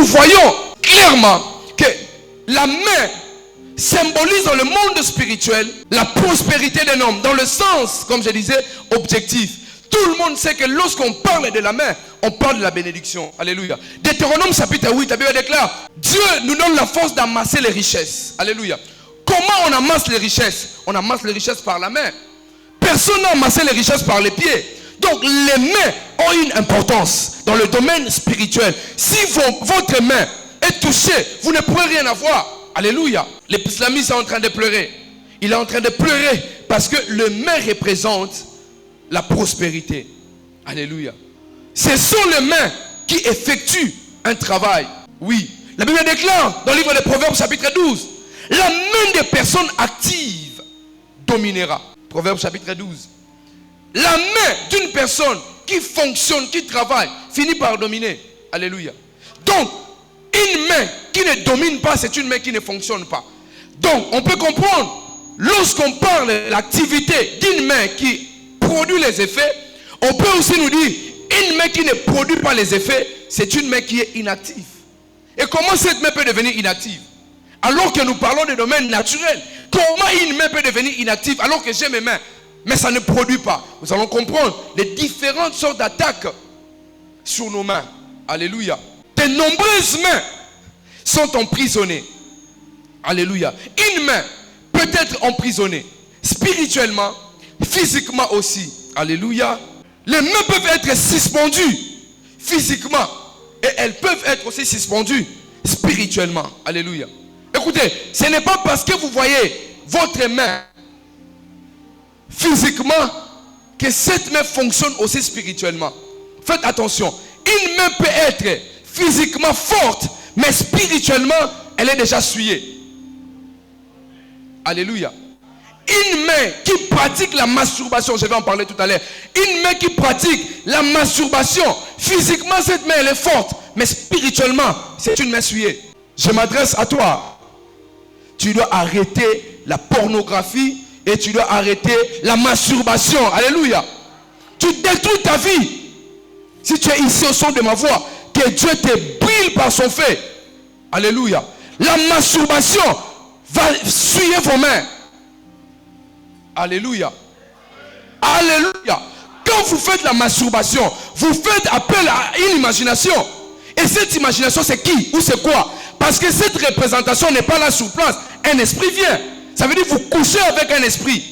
nous voyons clairement que la main symbolise dans le monde spirituel la prospérité d'un homme, dans le sens, comme je disais, objectif. Tout le monde sait que lorsqu'on parle de la main, on parle de la bénédiction. Alléluia. Deutéronome chapitre 8, la Bible déclare, Dieu nous donne la force d'amasser les richesses. Alléluia. Comment on amasse les richesses? On amasse les richesses par la main. Personne n'a amassé les richesses par les pieds. Donc les mains ont une importance dans le domaine spirituel. Si votre main est touchée, vous ne pourrez rien avoir. Alléluia. L'islamiste est en train de pleurer. Il est en train de pleurer parce que le main représente la prospérité. Alléluia. Ce sont les mains qui effectuent un travail. Oui. La Bible déclare dans le livre des Proverbes chapitre 12, la main des personnes actives dominera. Proverbes chapitre 12. La main d'une personne qui fonctionne, qui travaille, finit par dominer. Alléluia. Donc, une main qui ne domine pas, c'est une main qui ne fonctionne pas. Donc, on peut comprendre, lorsqu'on parle de l'activité d'une main qui produit les effets, on peut aussi nous dire, une main qui ne produit pas les effets, c'est une main qui est inactive. Et comment cette main peut devenir inactive? Alors que nous parlons de domaine naturel. Comment une main peut devenir inactive alors que j'ai mes mains, mais ça ne produit pas? Nous allons comprendre les différentes sortes d'attaques sur nos mains. Alléluia. De nombreuses mains sont emprisonnées. Alléluia. Une main peut être emprisonnée spirituellement, physiquement aussi. Alléluia. Les mains peuvent être suspendues physiquement et elles peuvent être aussi suspendues spirituellement. Alléluia. Écoutez, ce n'est pas parce que vous voyez votre main physiquement que cette main fonctionne aussi spirituellement. Faites attention. Une main peut être physiquement forte, mais spirituellement, elle est déjà souillée. Alléluia. Une main qui pratique la masturbation, je vais en parler tout à l'heure. Une main qui pratique la masturbation, physiquement cette main elle est forte, mais spirituellement c'est une main souillée. Je m'adresse à toi. Tu dois arrêter la pornographie et tu dois arrêter la masturbation. Alléluia. Tu détruis ta vie. Si tu es ici au son de ma voix, que Dieu te brille par son feu. Alléluia. La masturbation va souiller vos mains. Alléluia. Alléluia. Quand vous faites la masturbation, vous faites appel à une imagination. Et cette imagination, c'est qui ou c'est quoi? Parce que cette représentation n'est pas là sur place. Un esprit vient. Ça veut dire que vous couchez avec un esprit.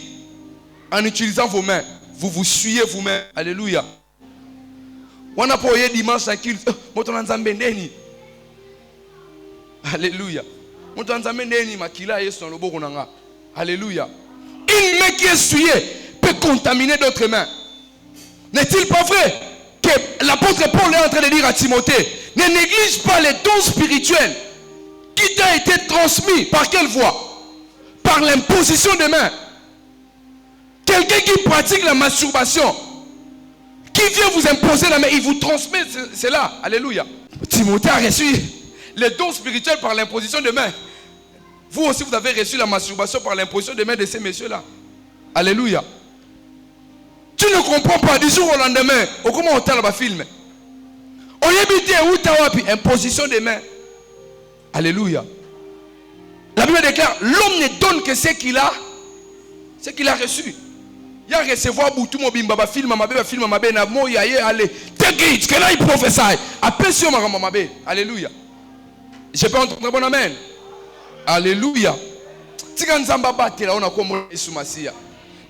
En utilisant vos mains. Vous vous souillez vous-même. Alléluia. On a pas eu dimanche tranquille. Alléluia. Alléluia. Une main qui est souillée peut contaminer d'autres mains. N'est-il pas vrai que l'apôtre Paul est en train de dire à Timothée, ne néglige pas les dons spirituels qui t'a été transmis. Par quelle voie? Par l'imposition des mains. Quelqu'un qui pratique la masturbation, qui vient vous imposer la main, il vous transmet cela. Alléluia. Timothée a reçu les dons spirituels par l'imposition des mains. Vous aussi, vous avez reçu la masturbation par l'imposition des mains de ces messieurs-là. Alléluia. Tu ne comprends pas du jour au lendemain. Comment on t'a film? On y habite où t'as imposition des mains. Alléluia. La Bible déclare, l'homme ne donne que ce qu'il a reçu. Il a recevoir boutou mo bimba film mabe na mo ya ye aller. Take que là il prophétie. Appelle sur ma mabe. Alléluia. Je peux entendre bon amen. Alléluia. Tika nzamba batela ona ko mo Yesu Masia.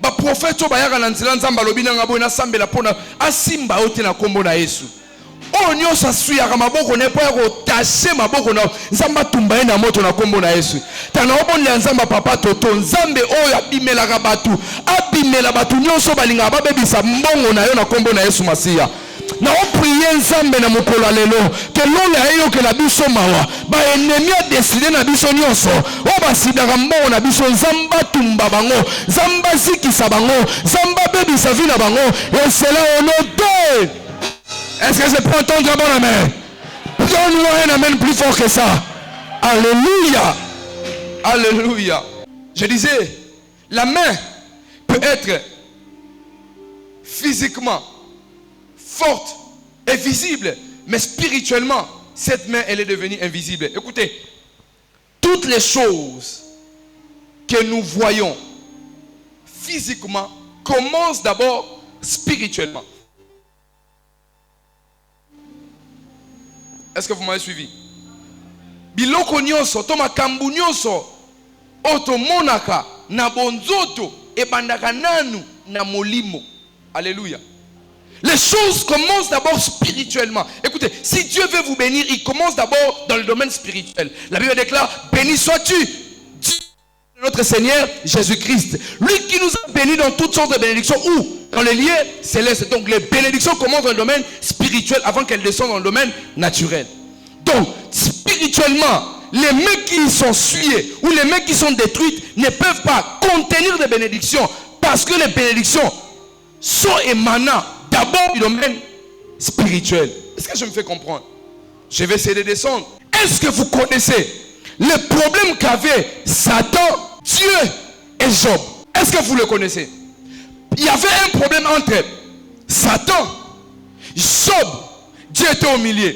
Ba prophète ba yaka na nzela nzamba lobina ngabo na sambela pona asimba ote na kombo na Yesu. Onyo sa suya kama boko ne po ko tashe maboko na nzamba tumba na moto na kombo na Yesu. Tana obonya nzamba papa toto nzambe oyo abimela ka batu abimela batu nyonso balinga babebisa mbongo na yo na kombo na Yesu Masia. Na on prier nzambe na mokolo lelo que l'on ayo que la biso mawa ba ennemi a décidé na biso nyonso o ba sidaka mbongo na biso nzamba tumba bango nzamba zikisa bango nzamba bebisa vi na bango et cela au nom de. Est-ce que je peux entendre un bon amen? Donne-moi un amen plus fort que ça. Alléluia. Alléluia. Je disais, la main peut être physiquement forte et visible, mais spirituellement, cette main, elle est devenue invisible. Écoutez, toutes les choses que nous voyons physiquement commencent d'abord spirituellement. Est-ce que vous m'avez suivi? Biloko nyonso, to makambu nyonso, oto monaka, na bonzoto, e bandaka nanu, na molimo. Alléluia. Les choses commencent d'abord spirituellement. Écoutez, si Dieu veut vous bénir, il commence d'abord dans le domaine spirituel. La Bible déclare, béni sois-tu, Dieu, notre Seigneur Jésus-Christ. Lui qui nous a bénis dans toutes sortes de bénédictions, ou dans les lieux célestes. Donc les bénédictions commencent dans le domaine spirituel avant qu'elles descendent dans le domaine naturel. Donc, spirituellement, les mains qui sont souillées ou les mains qui sont détruites ne peuvent pas contenir des bénédictions parce que les bénédictions sont émanant d'abord du domaine spirituel. Est-ce que je me fais comprendre? Je vais essayer de descendre. Est-ce que vous connaissez le problème qu'avait Satan, Dieu et Job? Est-ce que vous le connaissez? Il y avait un problème entre Satan, Job, Dieu était au milieu.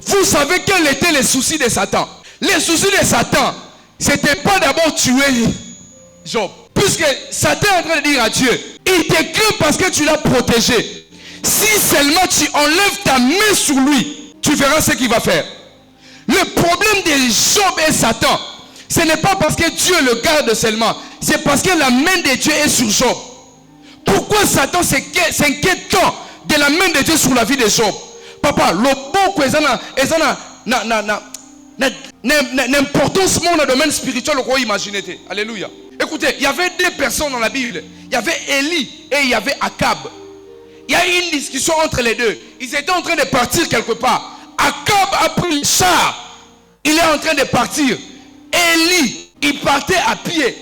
Vous savez quels étaient les soucis de Satan? Les soucis de Satan, c'était pas d'abord tuer Job. Puisque Satan est en train de dire à Dieu, il te craint parce que tu l'as protégé. Si seulement tu enlèves ta main sur lui, tu verras ce qu'il va faire. Le problème de Job et Satan, ce n'est pas parce que Dieu le garde seulement, c'est parce que la main de Dieu est sur Job. Pourquoi Satan s'inquiète tant de la main de Dieu sur la vie de Job? Papa, le bon que n'importance dans le domaine spirituel, on peut imaginer. Alléluia. Écoutez, il y avait deux personnes dans la Bible. Il y avait Élie et il y avait Akab. Il y a eu une discussion entre les deux. Ils étaient en train de partir quelque part. Akab a pris le char. Il est en train de partir. Élie, il partait à pied.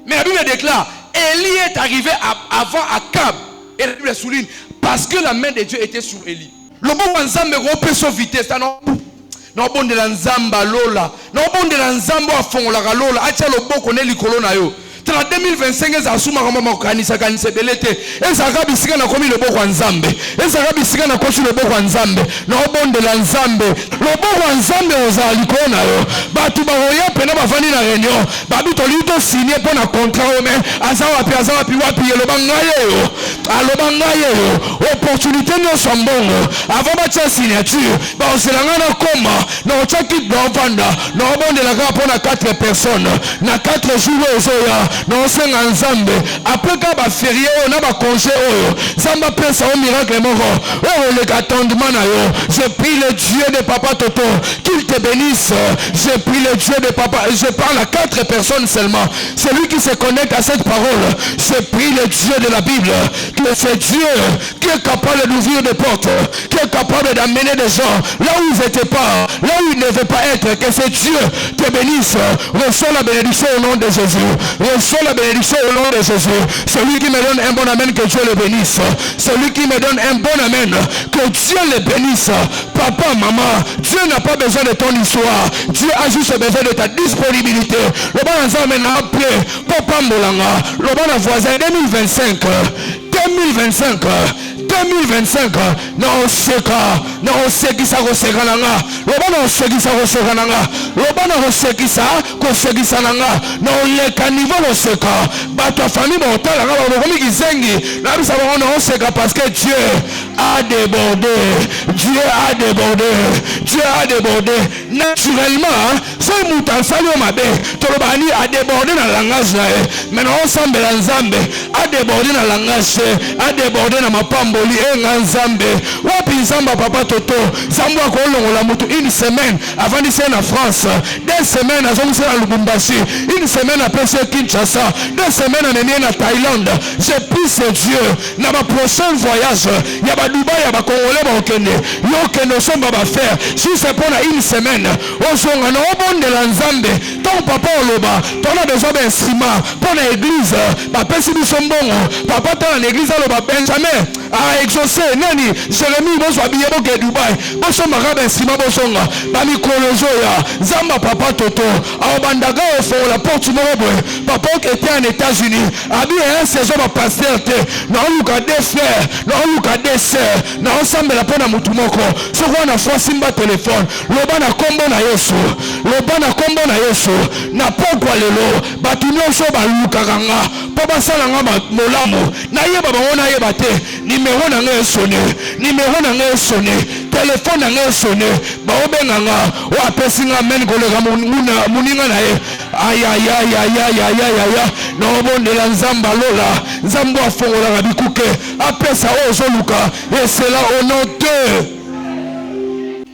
Mais la Bible déclare, Élie est arrivé avant Akab. Et la Bible souligne, parce que la main de Dieu était sur Élie. Le bon ensemble repère sa vitesse. Non bon de l'ensemble lola. Non bon de l'ensemble à fond la lola. Atia le bon connaît le colonna yo. En 2025, ils assument comment organiser kanise belete. Ils arabi sika na komi le bon ensemble. Ils arabi sika na kochi le bon ensemble. Non bon de l'ensemble. Le bon ensemble aux alikona yo. Batu ba roya pena ba vani na réunion. Babi to lito signé pour na contrat o mais azawa pi wapi le bangaye yo. Alo bangaye yo. Opportunité no sambongo. Avant ba tia signature, ba oselanga na koma. Na ochaki do vanda. Non bon de la gare pour na 4 personnes. Na 4 jours ozoya. Non c'est un Nzambe. Après quand va férié on a ba congé Zamba pense au miracle moko. Oh le attendement na yo. Je prie le Dieu de Papa Toto qu'il te bénisse. Je prie le Dieu de Papa. Je parle à 4 personnes seulement. Celui qui se connecte à cette parole. Je prie le Dieu de la Bible. Que c'est Dieu qui est capable d'ouvrir des portes. Qui est capable d'amener des gens là où ils n'étaient pas. Là où ils ne devaient pas être. Que c'est Dieu te bénisse. Reçois la bénédiction au nom de Jésus. Reçois la bénédiction au nom de Jésus. Celui qui me donne un bon amen, que Dieu le bénisse. Celui qui me donne un bon amen, que Dieu le bénisse. Papa, maman, Dieu n'a pas besoin de ton histoire. Dieu a juste besoin de ta disponibilité. Le bon ensemble n'a appelé Papa Molanga. Le bon voisin 2025. 2025 non seka non sekisa ko sekananga lobana sekisa ko sekananga lobana ko sekisa ko sekisananga non le caniveau ko seka bato famille botala nga ba komi kizengi na bisa ba on seka parce que Dieu a débordé. Dieu a débordé. Dieu a débordé naturellement. So muta sali o mabe tolobani a débordé na langage na mais non ensemble la Nzambe a débordé na langage a débordé na mapambo Nzambe wapi Nzamba Papa Toto Zambwa kolongola mutu une semaine avant de ser en France 2 semaines à Zomse à Lubumbashi 1 semaine après ce Kinshasa 2 semaines à Nene na Thaïlande. Je prie ce Dieu na ma prochain voyage ya ba Dubaï ya ba Congolais ba okende yo que nous sommes ba faire si c'est pour 1 semaine Amen. Ozonga na obondela nzambe. Ton papa oloba, ton a besoin d'instrument pour l'église. Papa si nous sommes bons, papa dans l'église aloba Benjamin a exaucé nani Jérémie bozo habillé boke Dubaï. Bozo marabe instrument bozonga. Ba mikolozo ya Zamba papa Toto. A bandaga au la porte morobo. Papa qui était en États-Unis, habillé un saison ma pasteur te. Na luka des frères, na luka des sœurs, na ensemble la pona mutumoko. So na fois simba téléphone. Loba na kombo na Yesu. Loba na kombo na Yesu. Na pokwa lelo. Batu nyonso ba luka kanga. Po basala nga molamu. Na yeba bango na yeba te. Numéro na nga sonné. Numéro na nga sonné. Téléphone na nga sonné. Ba obenga nga. O apesi nga men kolega muninga na ye. Aïe aïe aïe aïe aïe aïe aïe aïe. Na obondela nzamba lola. Nzambo afongola nga bikuke. Apesa ozo luka. Et c'est là au nom de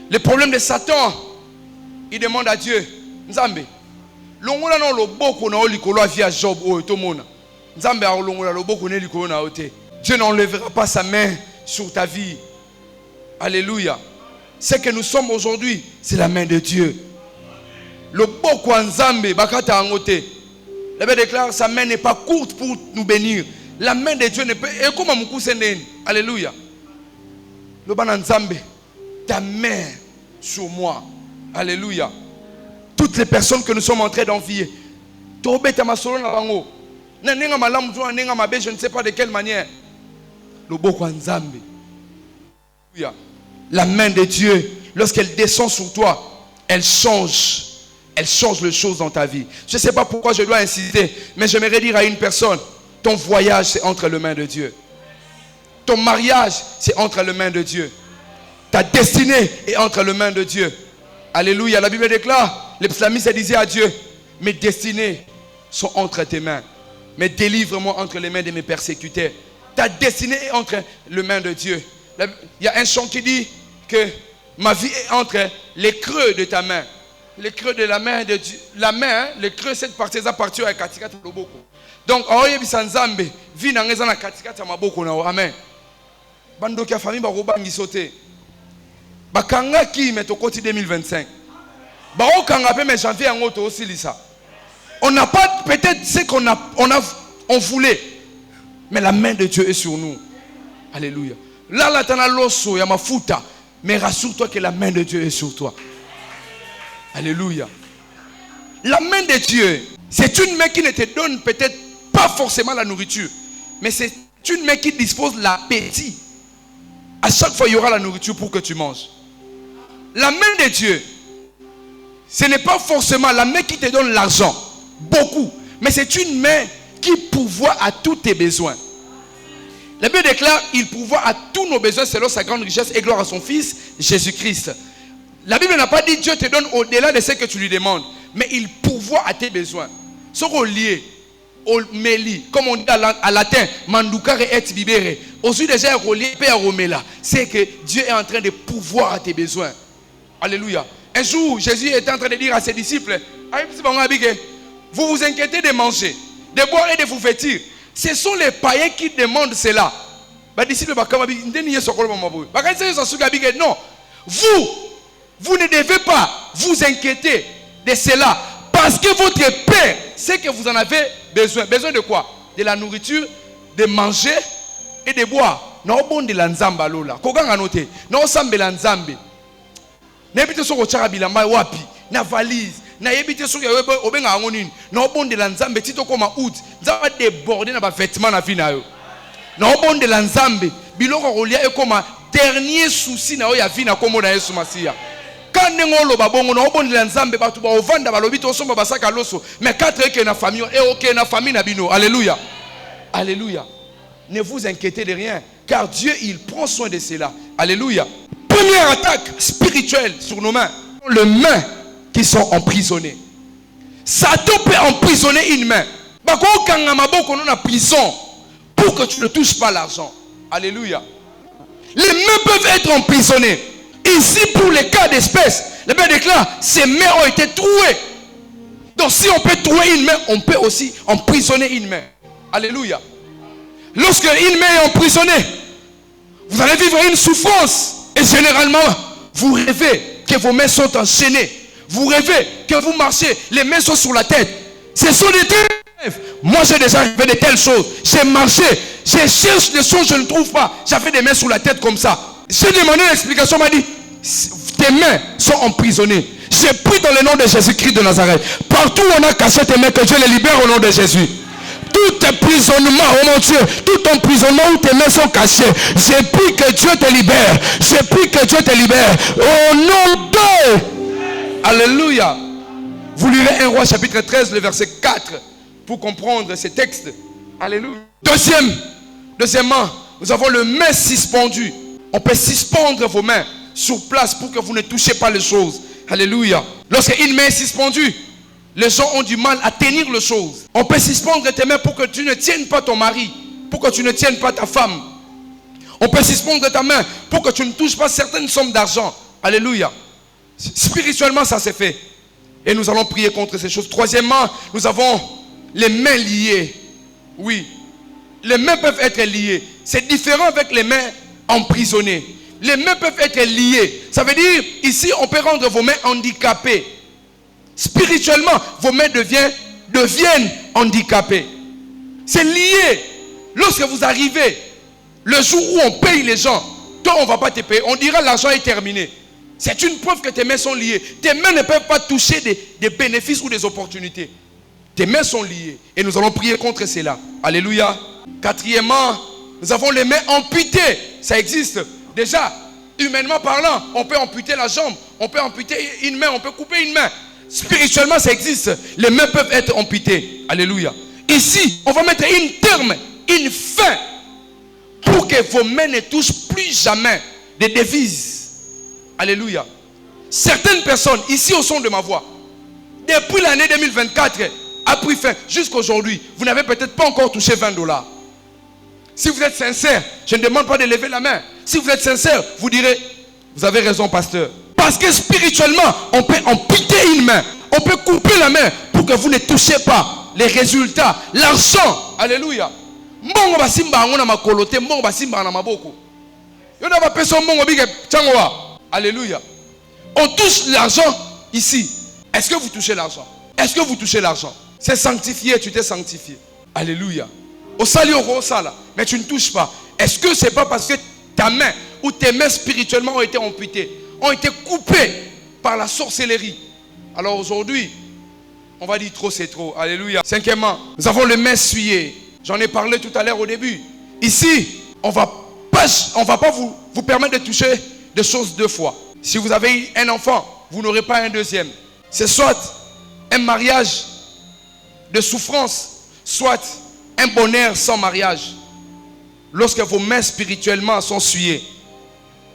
le problème de Satan, il demande à Dieu, Nzambe, longola no loboko na olikolo via Job o tomona. Nzambe a longola loboko na likolo na ote. Dieu n'enlèvera pas sa main sur ta vie. Alléluia. Ce que nous sommes aujourd'hui, c'est la main de Dieu. Loboko Nzambe bakata angote. La Bible déclare sa main n'est pas courte pour nous bénir. La main de Dieu ne peut et comme mukusendeni. Alléluia. Lobana Nzambe, ta main sur moi. Alléluia. Toutes les personnes que nous sommes en train d'envier. Je ne sais pas de quelle manière. La main de Dieu, lorsqu'elle descend sur toi, elle change. Elle change les choses dans ta vie. Je ne sais pas pourquoi je dois insister, mais j'aimerais dire à une personne, ton voyage, c'est entre les mains de Dieu. Ton mariage, c'est entre les mains de Dieu. Ta destinée est entre les mains de Dieu. Alléluia. La Bible déclare, les psalmistes disaient à Dieu, mes destinées sont entre tes mains. Mais délivre-moi entre les mains de mes persécuteurs. Ta destinée est entre les mains de Dieu. Il y a un chant qui dit que ma vie est entre les creux de ta main. Les creux de la main de Dieu. La main, les creux, cette partie, ça partit à Katika Loboko. Donc, Nzambe, vie na ngeza na Katika Maboko na amen. Bando ki famille ba robangi sauté. Bakanga ki metokoti 2025. Ba okanga pe mais janvier ngoto aussi lisa. On n'a pas peut-être ce on voulait, mais la main de Dieu est sur nous. Alléluia. Là la tana loso ya mafuta, mais rassure-toi que la main de Dieu est sur toi. Alléluia. La main de Dieu, c'est une main qui ne te donne peut-être pas forcément la nourriture, mais c'est une main qui dispose l'appétit. À chaque fois, il y aura la nourriture pour que tu manges. La main de Dieu, ce n'est pas forcément la main qui te donne l'argent, beaucoup, mais c'est une main qui pourvoit à tous tes besoins. La Bible déclare, il pourvoit à tous nos besoins selon sa grande richesse et gloire à son Fils, Jésus-Christ. La Bible n'a pas dit Dieu te donne au-delà de ce que tu lui demandes, mais il pourvoit à tes besoins. Ce qu'on lié, au meli, comme on dit à latin, mandukare et bibere. Aujourd'hui déjà relié père romela, c'est que Dieu est en train de pourvoir à tes besoins. Alléluia. Un jour, Jésus était en train de dire à ses disciples, vous vous inquiétez de manger, de boire et de vous vêtir. Ce sont les païens qui demandent cela. Non, vous ne devez pas vous inquiéter de cela. Parce que votre Père sait que vous en avez besoin. Besoin de quoi? De la nourriture, de manger et de boire. Non, bon de la nzamba lola. Koga noté. Non, sambe la nzambe. N'habite sur le charabilamba wapi. Na valise. Na yebite sur le obenga angonine. Non, bon de la nzambe. Tito koma out. Nzamba débordé na ba vêtements na vie na yo. Non, bon de la nzambe. Biloko rolia e koma dernier souci na yo ya vie na komo na Yesu Masiya. Mais 4 que na famille et OK na famille na bino. Alléluia. Alléluia. Ne vous inquiétez de rien, car Dieu il prend soin de cela. Alléluia. Première attaque spirituelle sur nos mains. Les mains qui sont emprisonnées. Satan peut emprisonner une main. Bako kanga maboko na prison pour que tu ne touches pas l'argent. Alléluia. Les mains peuvent être emprisonnées. Ici, pour les cas d'espèce, la Bible déclare, ces mains ont été trouées. Donc, si on peut trouver une main, on peut aussi emprisonner une main. Alléluia. Lorsque une main est emprisonnée, vous allez vivre une souffrance. Et généralement, vous rêvez que que vos mains sont enchaînées. Vous rêvez que vous marchez, les mains sont sur la tête. Ce sont des rêves. Moi, j'ai déjà rêvé de telles choses. J'ai marché, je cherche des choses, je ne trouve pas. J'avais des mains sur la tête comme ça. J'ai demandé l'explication, on m'a dit, tes mains sont emprisonnées. J'ai pris dans le nom de Jésus-Christ de Nazareth. Partout où on a caché tes mains, que Dieu les libère au nom de Jésus. Tout emprisonnement, oh mon Dieu, tout emprisonnement où tes mains sont cachées, j'ai pris que Dieu te libère. J'ai pris que Dieu te libère. Au nom de... Alléluia. Vous lirez 1 Roi chapitre 13, le verset 4, pour comprendre ces textes. Alléluia. Deuxièmement, nous avons le main suspendu. On peut suspendre vos mains sur place pour que vous ne touchez pas les choses. Alléluia. Lorsqu'une main est suspendue, les gens ont du mal à tenir les choses. On peut suspendre tes mains pour que tu ne tiennes pas ton mari, pour que tu ne tiennes pas ta femme. On peut suspendre ta main pour que tu ne touches pas certaines sommes d'argent. Alléluia. Spirituellement, ça s'est fait. Et nous allons prier contre ces choses. Troisièmement, nous avons les mains liées. Oui. Les mains peuvent être liées. C'est différent avec les mains emprisonnées. Les mains peuvent être liées. Ça veut dire, ici, on peut rendre vos mains handicapées. Spirituellement, vos mains deviennent handicapées. C'est lié. Lorsque vous arrivez, le jour où on paye les gens, toi, on ne va pas te payer. On dira l'argent est terminé. C'est une preuve que tes mains sont liées. Tes mains ne peuvent pas toucher des bénéfices ou des opportunités. Tes mains sont liées. Et nous allons prier contre cela. Alléluia. Quatrièmement, nous avons les mains amputées. Ça existe. Déjà, humainement parlant, on peut amputer la jambe. On peut amputer une main. On peut couper une main. Spirituellement, ça existe. Les mains peuvent être amputées. Alléluia. Ici, on va mettre un terme, une fin, pour que vos mains ne touchent plus jamais des devises. Alléluia. Certaines personnes, ici au son de ma voix, depuis l'année 2024, a pris fin jusqu'à aujourd'hui, vous n'avez peut-être pas encore touché $20. Si vous êtes sincère, je ne demande pas de lever la main. Si vous êtes sincère, vous direz, vous avez raison, pasteur. Parce que spirituellement, on peut amputer une main. On peut couper la main pour que vous ne touchiez pas les résultats, l'argent. Alléluia. Alléluia. On touche l'argent ici. Est-ce que vous touchez l'argent? Est-ce que vous touchez l'argent? C'est sanctifié, tu t'es sanctifié. Alléluia. Au salut, au sala, mais tu ne touches pas. Est-ce que c'est pas parce que ta main ou tes mains spirituellement ont été amputées, ont été coupées par la sorcellerie? Alors aujourd'hui, on va dire trop c'est trop. Alléluia. Cinquièmement, nous avons les mains essuyées. J'en ai parlé tout à l'heure au début. Ici, on va pas vous permettre de toucher des choses deux fois. Si vous avez eu un enfant, vous n'aurez pas un deuxième. C'est soit un mariage de souffrance, soit un bonheur sans mariage. Lorsque vos mains spirituellement sont souillées.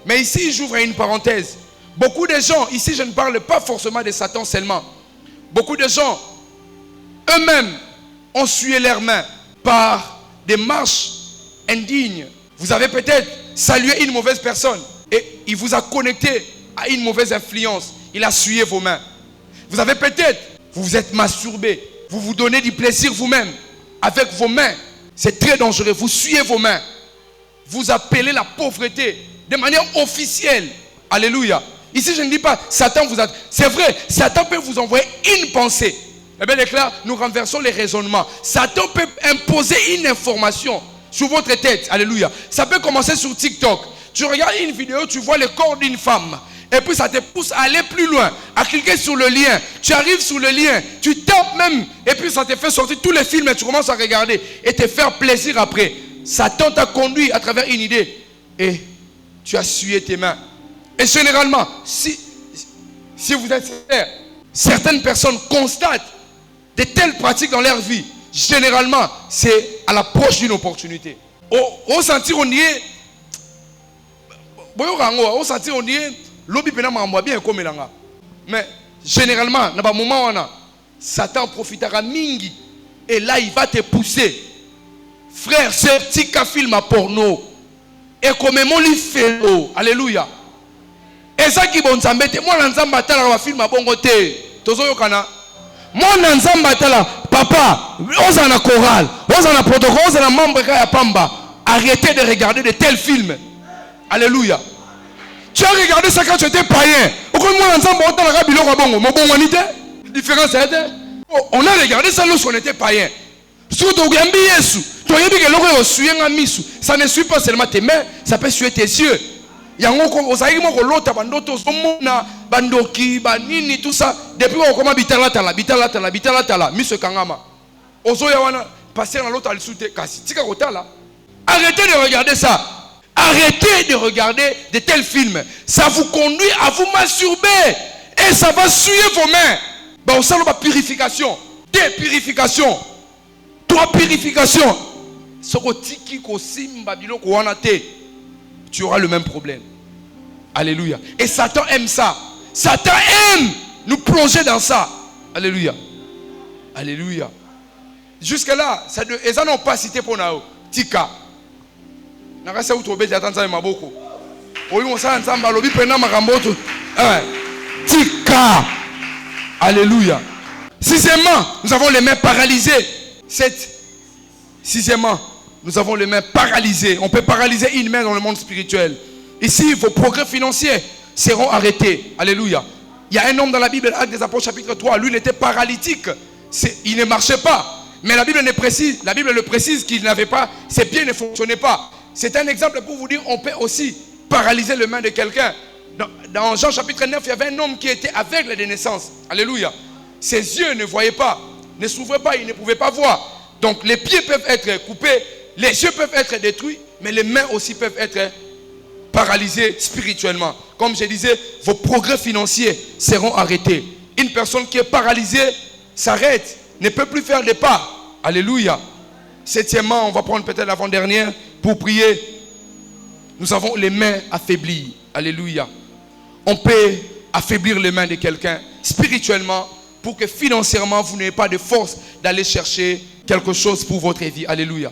Mais ici, j'ouvre une parenthèse. Beaucoup de gens, ici je ne parle pas forcément de Satan seulement. Beaucoup de gens, eux-mêmes, ont souillé leurs mains par des marches indignes. Vous avez peut-être salué une mauvaise personne et il vous a connecté à une mauvaise influence. Il a souillé vos mains. Vous avez peut-être, vous vous êtes masturbé. Vous vous donnez du plaisir vous-même avec vos mains. C'est très dangereux. Vous souillez vos mains. Vous appelez la pauvreté de manière officielle. Alléluia. Ici, je ne dis pas, Satan vous a... C'est vrai, Satan peut vous envoyer une pensée. Eh bien, déclare, nous renversons les raisonnements. Satan peut imposer une information sur votre tête. Alléluia. Ça peut commencer sur TikTok. Tu regardes une vidéo, tu vois le corps d'une femme. Et puis ça te pousse à aller plus loin, à cliquer sur le lien. Tu arrives sur le lien, tu tapes même. Et puis ça te fait sortir tous les films et tu commences à regarder. Et te faire plaisir après. Satan t'a conduit à travers une idée. Et tu as souillé tes mains. Et généralement, si vous êtes sincère, certaines personnes constatent de telles pratiques dans leur vie. Généralement, c'est à l'approche d'une opportunité. Au sentir, on dirait, l'obi pena m'a bien comme l'anga. Mais généralement, dans un moment où Satan profitera mingi et là il va te pousser. Frère, c'est un petit film à porno. Et comme mon fait, alléluia. Et ça qui bon ça mette moi l'ensemble batala va film à bon côté. Tozo yokana. Moi l'ensemble batala papa, on a chorale, on a protocole, on a membre ya pamba. Arrêtez de regarder de tels films. Alléluia. Tu as regardé ça quand tu étais païen. Ou Différence, on a regardé ça lorsqu'on était païen. Ça ne suit pas seulement tes mains, ça peut suivre tes yeux. Tout ça, depuis on commence arrêtez de regarder ça. Arrêtez de regarder de tels films. Ça vous conduit à vous masturber. Et ça va suivre vos mains. On sent la purification. Dépurification. 3 purifications. Tu auras le même problème. Alléluia. Et Satan aime ça. Satan aime nous plonger dans ça. Alléluia. Alléluia. Jusque-là, ils n'ont pas cité pour nous. Tika. Tika. Alléluia. Sixièmement, nous avons les mains paralysées. Sixièmement, nous avons les mains paralysées. On peut paralyser une main dans le monde spirituel. Ici, vos progrès financiers seront arrêtés. Alléluia. Il y a un homme dans la Bible, Actes des Apôtres chapitre 3. Lui, il était paralytique. Il ne marchait pas. Mais la Bible le précise qu'il n'avait pas, ses pieds ne fonctionnaient pas. C'est un exemple pour vous dire, on peut aussi paralyser les mains de quelqu'un. Dans Jean chapitre 9, il y avait un homme qui était aveugle de naissance. Alléluia. Ses yeux ne voyaient pas, ne s'ouvraient pas, il ne pouvait pas voir. Donc les pieds peuvent être coupés, les yeux peuvent être détruits, mais les mains aussi peuvent être paralysées spirituellement. Comme je disais, vos progrès financiers seront arrêtés. Une personne qui est paralysée s'arrête, ne peut plus faire des pas. Alléluia. Septièmement, on va prendre peut-être l'avant-dernière pour prier. Nous avons les mains affaiblies. Alléluia. On peut affaiblir les mains de quelqu'un spirituellement pour que financièrement vous n'ayez pas de force d'aller chercher quelque chose pour votre vie. Alléluia.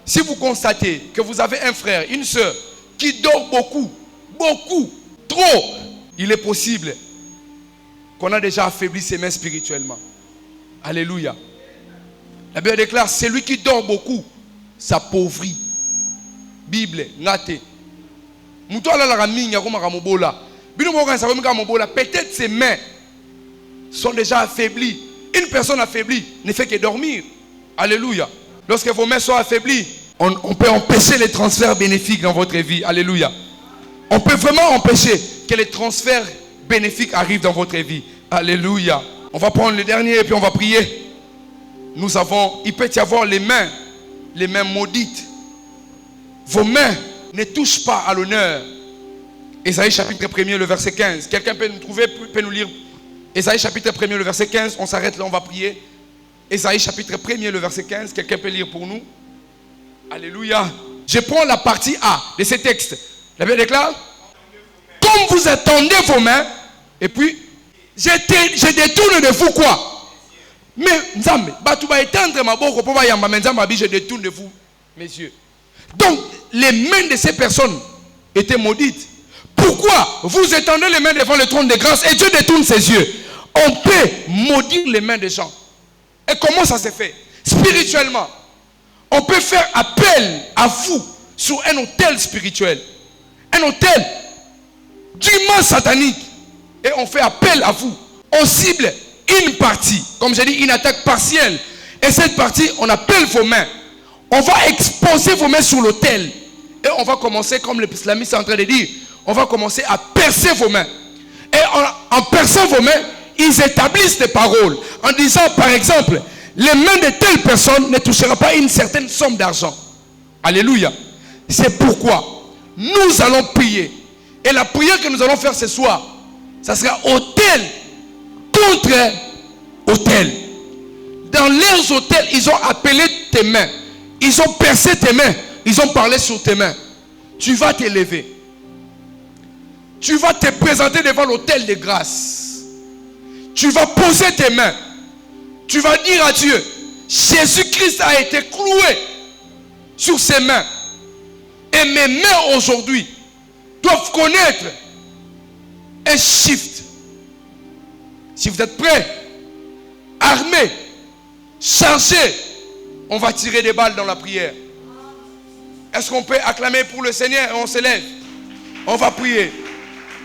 Si vous constatez que vous avez un frère, une soeur qui dort beaucoup, trop, il est possible qu'on a déjà affaibli ses mains spirituellement. Alléluia. La Bible déclare, celui qui dort beaucoup s'appauvrit. Bible, nate. Peut-être ses mains sont déjà affaiblies. Une personne affaiblie ne fait que dormir. Alléluia. Lorsque vos mains sont affaiblies, on peut empêcher les transferts bénéfiques dans votre vie. Alléluia. On peut vraiment empêcher que les transferts bénéfiques arrivent dans votre vie. Alléluia. On va prendre le dernier et puis on va prier. Il peut y avoir les mains maudites. Vos mains ne touchent pas à l'honneur. Ésaïe chapitre 1er, le verset 15. Quelqu'un peut nous trouver, peut nous lire Ésaïe chapitre 1er, le verset 15. On s'arrête là, on va prier. Ésaïe chapitre 1er, le verset 15. Quelqu'un peut lire pour nous. Alléluia. Je prends la partie A de ce texte. La Bible déclare, comme vous attendez vos mains, et puis, je détourne de vous quoi? Mais, Nzambe, je détourne de vous, mes yeux. Donc, les mains de ces personnes étaient maudites. Pourquoi vous étendez les mains devant le trône de grâce et Dieu détourne ses yeux? On peut maudire les mains des gens. Et comment ça se fait? Spirituellement. On peut faire appel à vous sur un autel spirituel. Un autel dûment satanique. Et on fait appel à vous. On cible une partie. Comme j'ai dit, une attaque partielle. Et cette partie, on appelle vos mains. On va exposer vos mains sur l'autel. Et on va commencer, comme l'islamiste est en train de dire, on va commencer à percer vos mains. Et en perçant vos mains, ils établissent des paroles. En disant, par exemple, les mains de telle personne ne toucheront pas une certaine somme d'argent. Alléluia. C'est pourquoi nous allons prier. Et la prière que nous allons faire ce soir, ça sera autel contre autel. Dans leurs autels, ils ont appelé tes mains. Ils ont percé tes mains. Ils ont parlé sur tes mains. Tu vas t'élever. Tu vas te présenter devant l'autel de grâce. Tu vas poser tes mains. Tu vas dire à Dieu, Jésus-Christ a été cloué sur ses mains. Et mes mains aujourd'hui doivent connaître un shift. Si vous êtes prêts, armés, chargés, on va tirer des balles dans la prière. Est-ce qu'on peut acclamer pour le Seigneur et on se lève? On va prier.